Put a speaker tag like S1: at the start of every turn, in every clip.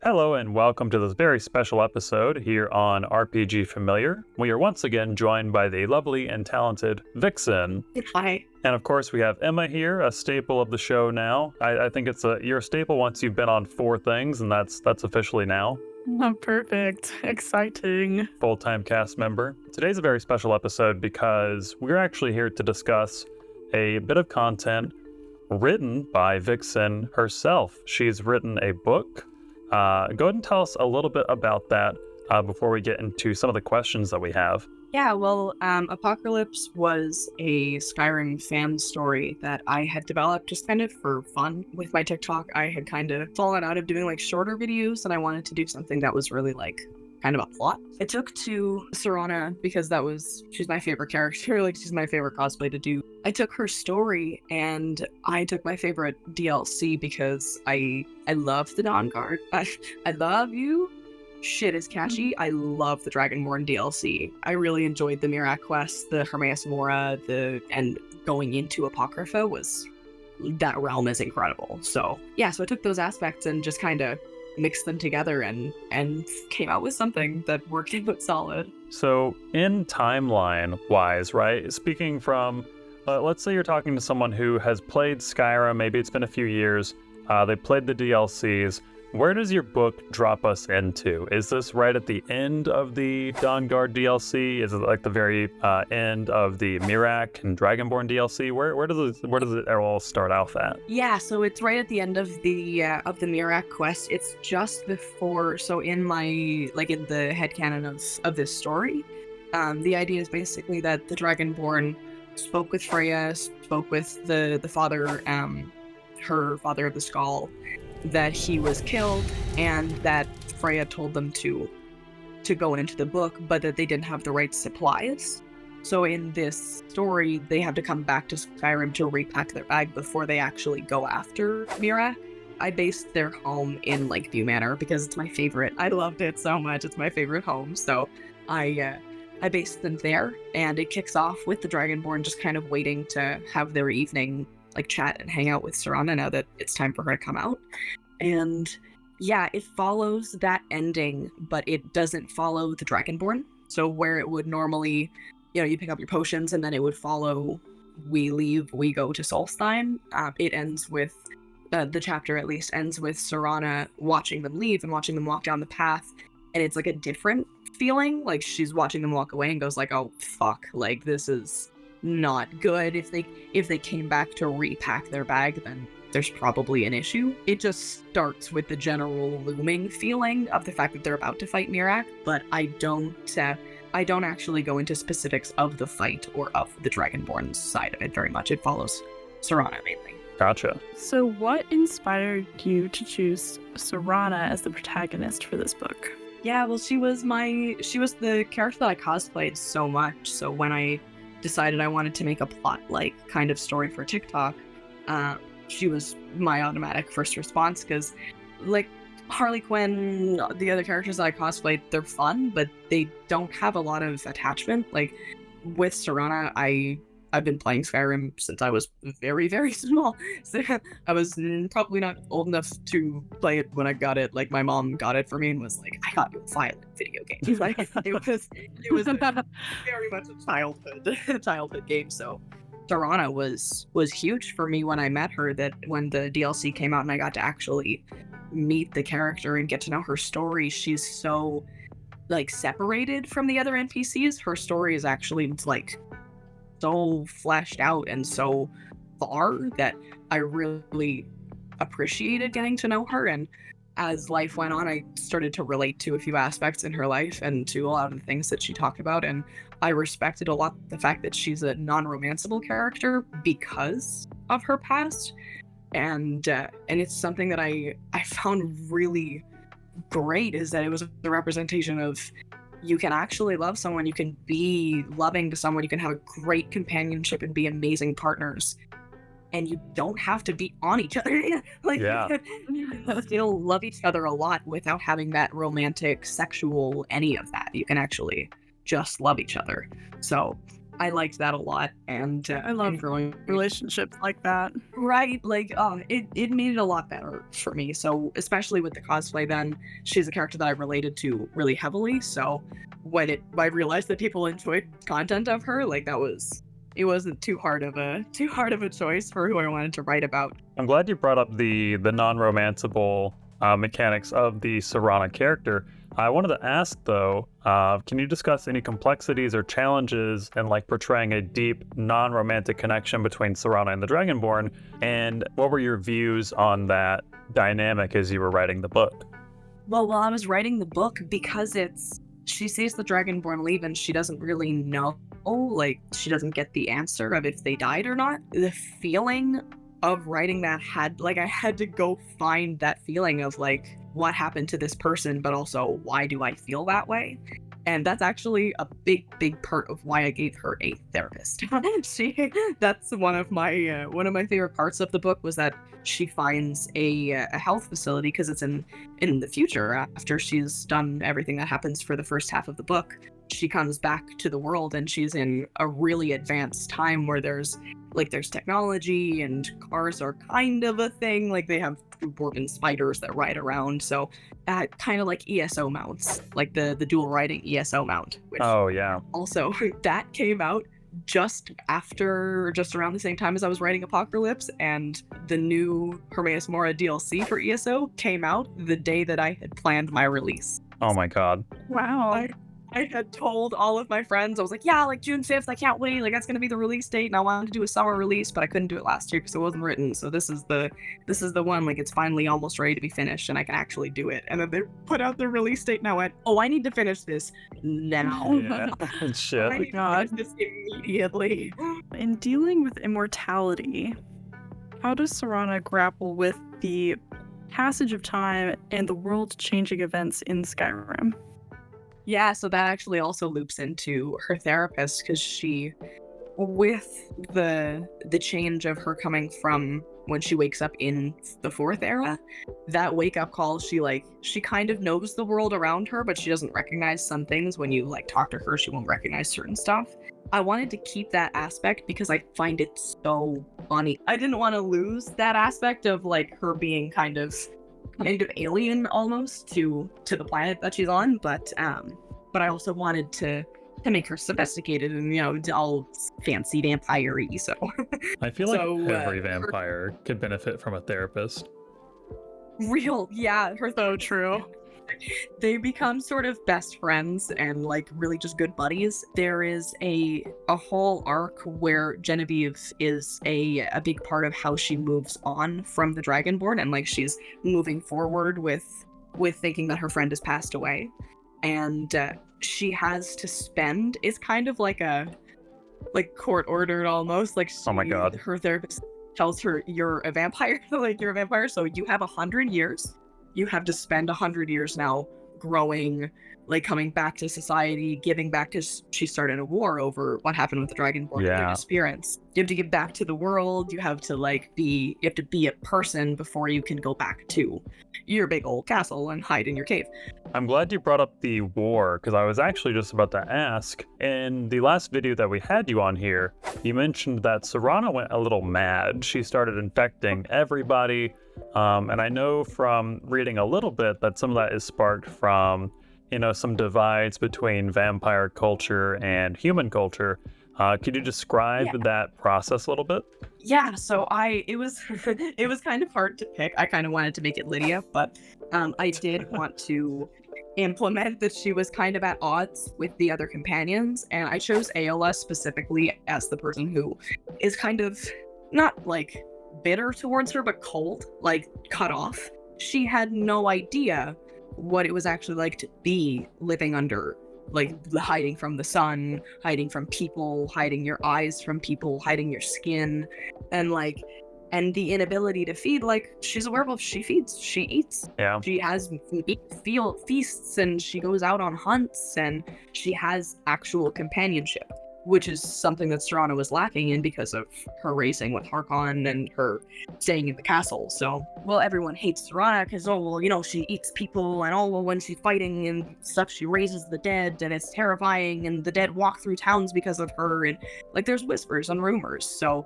S1: Hello and welcome to this very special episode here on RPG Familiar. We are once again joined by the lovely and talented Vixen.
S2: Hi.
S1: And of course we have Emma here, a staple of the show now. I think you're a staple once you've been on 4 things, and that's officially now.
S2: Oh, perfect. Exciting.
S1: Full-time cast member. Today's a very special episode because we're actually here to discuss a bit of content written by Vixen herself. She's written a book. Go ahead and tell us a little bit about that before we get into some of the questions that we have.
S2: Yeah, well, Apocralypse was a Skyrim fan story that I had developed just kind of for fun. With my TikTok, I had kind of fallen out of doing like shorter videos, and I wanted to do something that was really like kind of a plot. I took to Serana because she's my favorite character, like she's my favorite cosplay to do. I took her story and I took my favorite DLC because I love the Dawn Guard. I love you. Shit is catchy. I love the Dragonborn DLC. I really enjoyed the Mirac quest, the Hermaeus Mora, and going into Apocrypha that realm is incredible. So yeah, so I took those aspects and just kind of mixed them together and came out with something that worked out solid.
S1: So in timeline wise, right, speaking from, let's say you're talking to someone who has played Skyrim, maybe it's been a few years, they played the DLCs, where does your book drop us into? Is this right at the end of the Dawn Guard DLC? Is it like the very end of the Mirac and Dragonborn DLC? Where does it all start off at?
S2: Yeah, so it's right at the end of the Mirac quest. It's just before. So in the headcanon of this story, the idea is basically that the Dragonborn spoke with Freya, spoke with the father, her father of the Skull, that he was killed, and that Freya told them to go into the book, but that they didn't have the right supplies. So in this story, they have to come back to Skyrim to repack their bag before they actually go after Mirac. I based their home in Lakeview Manor because it's my favorite. I loved it so much. It's my favorite home. So I based them there, and it kicks off with the Dragonborn just kind of waiting to have their evening like chat and hang out with Serana now that it's time for her to come out. And yeah, it follows that ending, but it doesn't follow the Dragonborn. So where it would normally, you pick up your potions and then it would follow, we leave, we go to Solstheim. It ends with, the chapter at least ends with Serana watching them leave and watching them walk down the path. And it's like a different feeling, like she's watching them walk away and goes like, oh fuck, like this is not good. If they came back to repack their bag, then there's probably an issue. It just starts with the general looming feeling of the fact that they're about to fight Mirac, but I don't actually go into specifics of the fight or of the Dragonborn side of it very much. It follows Serana mainly.
S1: Gotcha.
S3: So what inspired you to choose Serana as the protagonist for this book?
S2: Yeah, well, she was the character that I cosplayed so much, so when I decided I wanted to make a plot-like kind of story for TikTok, she was my automatic first response, because like Harley Quinn, the other characters that I cosplayed, they're fun, but they don't have a lot of attachment. Like with Serana, I've been playing Skyrim since I was very, very small. So I was probably not old enough to play it when I got it. Like my mom got it for me and was like, I got you a violent video game. Like it was very much a childhood game. So Serana was huge for me when I met her, that when the DLC came out and I got to actually meet the character and get to know her story. She's so like separated from the other NPCs. Her story is actually like so fleshed out and so far that I really appreciated getting to know her. And as life went on, I started to relate to a few aspects in her life and to a lot of the things that she talked about. And I respected a lot the fact that she's a non-romanceable character because of her past. And it's something that I found really great, is that it was a representation of, you can actually love someone, you can be loving to someone, you can have a great companionship and be amazing partners, and you don't have to be on each other. Like,
S1: yeah.
S2: You can still love each other a lot without having that romantic, sexual, any of that. You can actually just love each other. So I liked that a lot, and
S3: I love
S2: and growing
S3: relationships like that.
S2: right, like it made it a lot better for me. So especially with the cosplay, then she's a character that I related to really heavily. So when I realized that people enjoyed content of her, like it wasn't too hard of a choice for who I wanted to write about.
S1: I'm glad you brought up the non-romanceable mechanics of the Serana character. I wanted to ask though, can you discuss any complexities or challenges in like portraying a deep non-romantic connection between Serana and the Dragonborn, and what were your views on that dynamic as you were writing the book?
S2: Well, while I was writing the book, because she sees the Dragonborn leave and she doesn't really know, like she doesn't get the answer of if they died or not. The feeling of writing that I had to go find that feeling of like what happened to this person, but also why do I feel that way? And that's actually a big part of why I gave her a therapist. That's one of my favorite parts of the book, was that she finds a health facility, because it's in the future after she's done everything that happens for the first half of the book. She comes back to the world and she's in a really advanced time where there's technology and cars are kind of a thing. Like they have dwarven spiders that ride around. So kind of like ESO mounts, like the dual riding ESO mount. Which
S1: Oh yeah.
S2: also that came out just around the same time as I was writing Apocralypse, and the new Hermaeus Mora DLC for ESO came out the day that I had planned my release.
S1: Oh my god.
S3: Wow.
S2: I had told all of my friends, I was like, yeah, like June 5th, I can't wait, like that's gonna be the release date, and I wanted to do a summer release, but I couldn't do it last year because it wasn't written, so this is the one, like it's finally almost ready to be finished and I can actually do it. And then they put out the release date and I went, oh, I need to finish this now.
S1: Yeah. Shit.
S2: I need to finish this immediately.
S3: In dealing with immortality, how does Serana grapple with the passage of time and the world-changing events in Skyrim?
S2: Yeah, so that actually also loops into her therapist, because she, with the change of her coming from when she wakes up in the fourth era, that wake up call, she kind of knows the world around her, but she doesn't recognize some things. When you like talk to her, she won't recognize certain stuff. I wanted to keep that aspect because I find it so funny. I didn't want to lose that aspect of like her being kind of alien almost to the planet that she's on, but I also wanted to make her sophisticated and all fancy vampire-y. So
S1: I feel like every vampire could benefit from a therapist.
S2: Yeah, her
S3: So true.
S2: they become sort of best friends and like really just good buddies. There is a whole arc where Genevieve is a big part of how she moves on from the Dragonborn, and like she's moving forward with thinking that her friend has passed away, and she has to spend, it's kind of like a court ordered almost, like
S1: Oh my god.
S2: her therapist tells her, you're a vampire, like you're a vampire, so you have 100 years. You have to spend 100 years now growing, like coming back to society, giving back, because she started a war over what happened with the Dragonborn and their disappearance. You have to give back to the world. You have to be a person before you can go back to your big old castle and hide in your cave.
S1: I'm glad you brought up the war, because I was actually just about to ask. In the last video that we had you on here, you mentioned that Serana went a little mad. She started infecting everybody. And I know from reading a little bit that some of that is sparked from, some divides between vampire culture and human culture. Could you describe that process a little bit?
S2: Yeah, so it was kind of hard to pick. I kind of wanted to make it Lydia, but I did want to implement that she was kind of at odds with the other companions, and I chose Aola specifically as the person who is kind of not like bitter towards her, but cold, like cut off. She had no idea what it was actually like to be living under, like hiding from the sun, hiding from people, hiding your eyes from people, hiding your skin, and the inability to feed. Like, she's a werewolf, she feeds, she eats.
S1: Yeah.
S2: She has feasts, and she goes out on hunts, and she has actual companionship. which is something that Serana was lacking in because of her racing with Harkon and her staying in the castle. So, well, everyone hates Serana because, oh, well, you know, she eats people, and oh, well, when she's fighting and stuff, she raises the dead, and it's terrifying, and the dead walk through towns because of her, and, like, there's whispers and rumors. So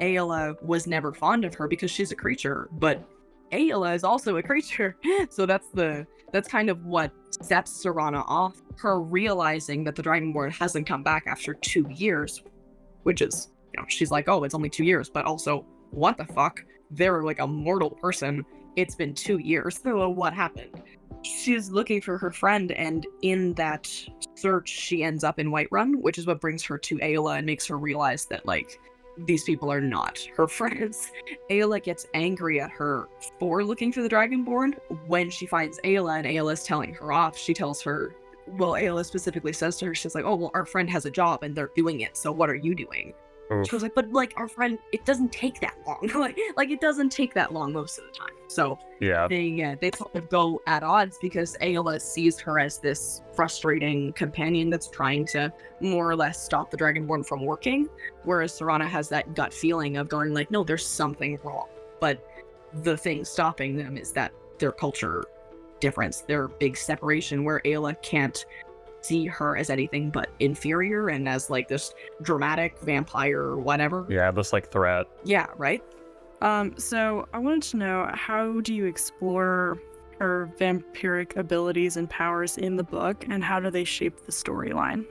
S2: Ayla was never fond of her because she's a creature, but Ayla is also a creature. So that's kind of what sets Serana off. Her realizing that the Dragonborn hasn't come back after 2 years, which is, you know, she's like, oh, it's only 2 years, but also, what the fuck? They're like a mortal person. It's been 2 years. So what happened? She's looking for her friend, and in that search, she ends up in Whiterun, which is what brings her to Ayla and makes her realize that, like, these people are not her friends. Ayla gets angry at her for looking for the Dragonborn. When she finds Ayla and Ayla's telling her off, she tells her, well, Ayla specifically says to her, she's like, oh, well, our friend has a job and they're doing it, so what are you doing?
S1: Oof.
S2: She was like, but, like, our friend, it doesn't take that long. like it doesn't take that long most of the time. So
S1: Yeah.
S2: they sort of go at odds because Ayla sees her as this frustrating companion that's trying to more or less stop the Dragonborn from working, whereas Serana has that gut feeling of going like, no, there's something wrong. But the thing stopping them is that their culture difference, their big separation, where Ayla can't see her as anything but inferior and as like this dramatic vampire or whatever.
S1: Yeah, this like threat.
S2: Yeah, right?
S3: So I wanted to know, how do you explore her vampiric abilities and powers in the book, and how do they shape the storyline?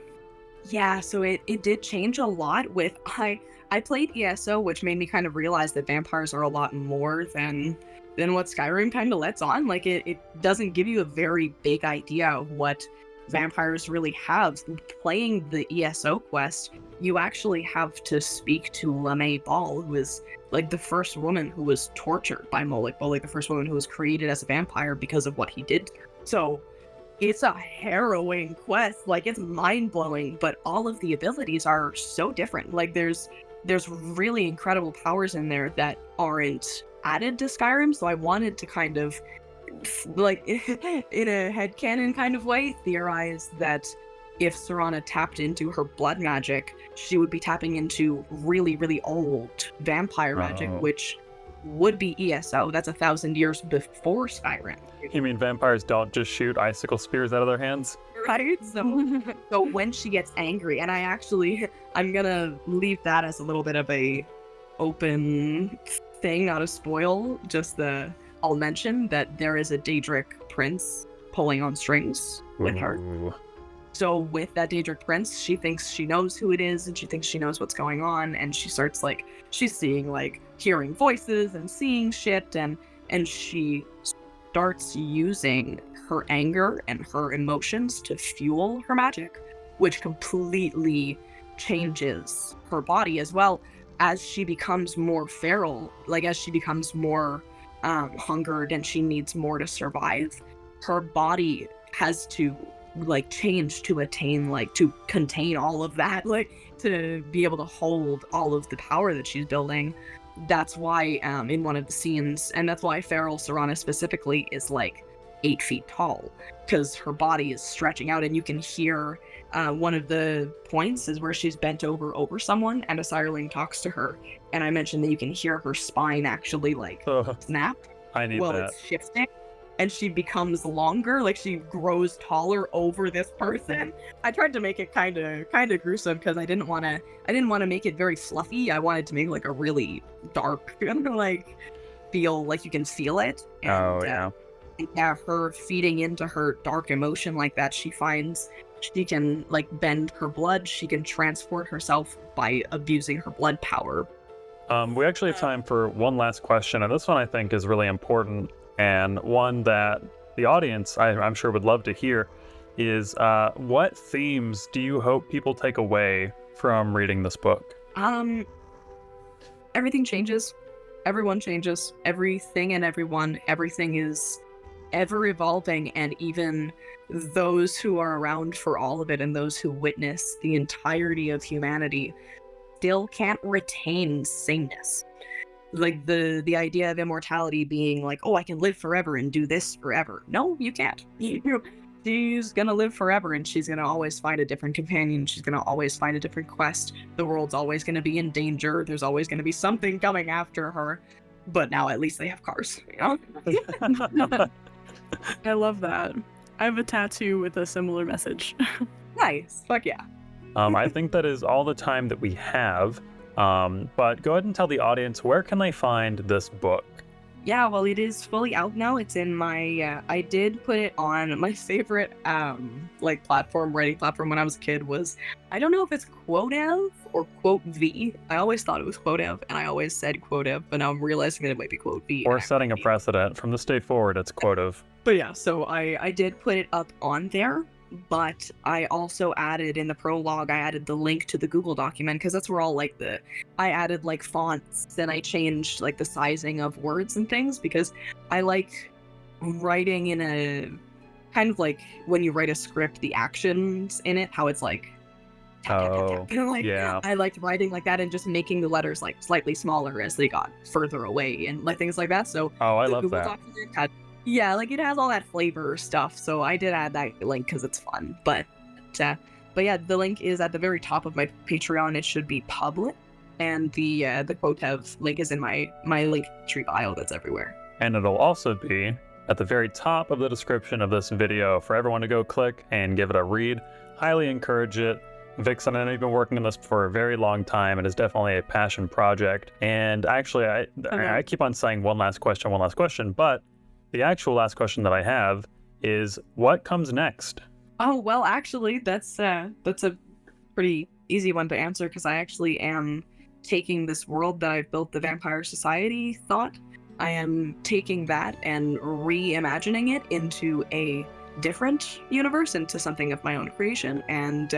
S2: Yeah, so it did change a lot with I played ESO, which made me kind of realize that vampires are a lot more than what Skyrim kind of lets on. Like it doesn't give you a very big idea of what vampires really have. Playing the ESO quest, you actually have to speak to LeMay Ball, who is like the first woman who was tortured by Moloch Ball, like the first woman who was created as a vampire because of what he did. So it's a harrowing quest, like it's mind-blowing, but all of the abilities are so different. Like there's really incredible powers in there that aren't added to Skyrim, so I wanted to kind of, like, in a headcanon kind of way, theorize that if Serana tapped into her blood magic, she would be tapping into really, really old vampire magic, which would be ESO. That's 1,000 years before Skyrim.
S1: You mean vampires don't just shoot icicle spears out of their hands?
S2: Right? So when she gets angry, and I'm gonna leave that as a little bit of a open thing, not a spoil, I'll mention that there is a Daedric prince pulling on strings with her.
S1: Ooh.
S2: So with that Daedric prince, she thinks she knows who it is, and she thinks she knows what's going on, and she starts she's seeing hearing voices and seeing shit, and she starts using her anger and her emotions to fuel her magic, which completely changes her body as well. As she becomes more feral, as she becomes more hungered and she needs more to survive, her body has to change to attain to contain all of that, to be able to hold all of the power that she's building. That's why in one of the scenes, and that's why feral Serana specifically is 8 feet tall, because her body is stretching out, and you can hear one of the points is where she's bent over someone and a sireling talks to her, and I mentioned that you can hear her spine actually snap.
S1: I need
S2: while
S1: that.
S2: it's shifting, and she becomes longer, she grows taller over this person. I tried to make it kind of gruesome because I didn't want to make it very fluffy. I wanted to make a really dark, feel you can feel it. And, yeah, her feeding into her dark emotion like that, she finds she can bend her blood. She can transport herself by abusing her blood power.
S1: We actually have time for one last question, and this one I think is really important, and one that the audience, I'm sure, would love to hear, is what themes do you hope people take away from reading this book?
S2: Everything changes. Everyone changes. Everything and everything is ever evolving, and even those who are around for all of it and those who witness the entirety of humanity still can't retain sameness. The idea of immortality being oh, I can live forever and do this forever. No, you can't. she's gonna live forever, and she's gonna always find a different companion. She's gonna always find a different quest. The world's always gonna be in danger. There's always gonna be something coming after her. But now at least they have cars, you know?
S3: I love that. I have a tattoo with a similar message.
S2: Nice. Fuck yeah.
S1: I think that is all the time that we have. But go ahead and tell the audience, where can they find this book?
S2: Yeah, well, it is fully out now. It's in my, I did put it on my favorite, like, writing platform when I was a kid was, I don't know if it's Quotev or Quote V. I always thought it was Quotev, and I always said Quotev, but now I'm realizing that it might be Quote V.
S1: Or setting a precedent. From this day forward, it's Quotev.
S2: But yeah, so I did put it up on there, but I also added in the prologue, I added the link to the Google document, because that's where all like I added like fonts, and I changed like the sizing of words and things, because I like writing in a kind of like when you write a script, the actions in it, how it's like tap, tap, tap, tap. And, like,
S1: yeah.
S2: I liked writing like that and just making the letters like slightly smaller as they got further away and like things like that. So
S1: I
S2: the
S1: love
S2: Google
S1: that.
S2: document had, yeah, like it has all that flavor stuff, so I did add that link because it's fun. But yeah, the link is at the very top of my Patreon. It should be public, and the Quotev link is in my link tree bio that's everywhere.
S1: And it'll also be at the very top of the description of this video for everyone to go click and give it a read. Highly encourage it. Vixen, I know you've been working on this for a very long time. It is definitely a passion project. And actually, I keep on saying one last question, but the actual last question that I have is, what comes next?
S2: Oh, well, actually, that's a pretty easy one to answer, because I actually am taking this world that I've built, the Vampire Society thought. I am taking that and reimagining it into a different universe, into something of my own creation, and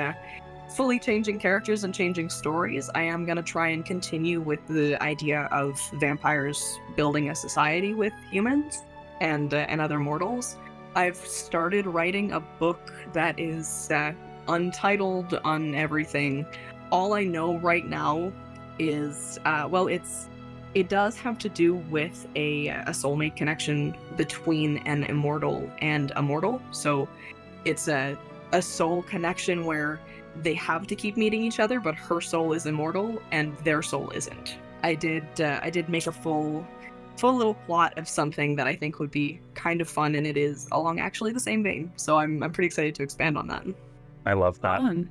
S2: fully changing characters and changing stories. I am going to try and continue with the idea of vampires building a society with humans and other mortals. I've started writing a book that is untitled, on everything. All I know right now is, it does have to do with a soulmate connection between an immortal and a mortal. So it's a soul connection where they have to keep meeting each other, but her soul is immortal and their soul isn't. I did make a full little plot of something that I think would be kind of fun, and it is along actually the same vein. So I'm pretty excited to expand on that.
S1: I love that.
S3: Fun.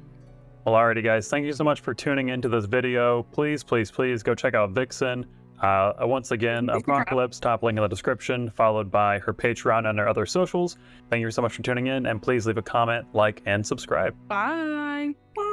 S1: Well, alrighty, guys. Thank you so much for tuning into this video. Please, please, please go check out Vixen. Once again, Apocralypse, top link in the description, followed by her Patreon and her other socials. Thank you so much for tuning in, and please leave a comment, like, and subscribe.
S3: Bye.
S2: Bye.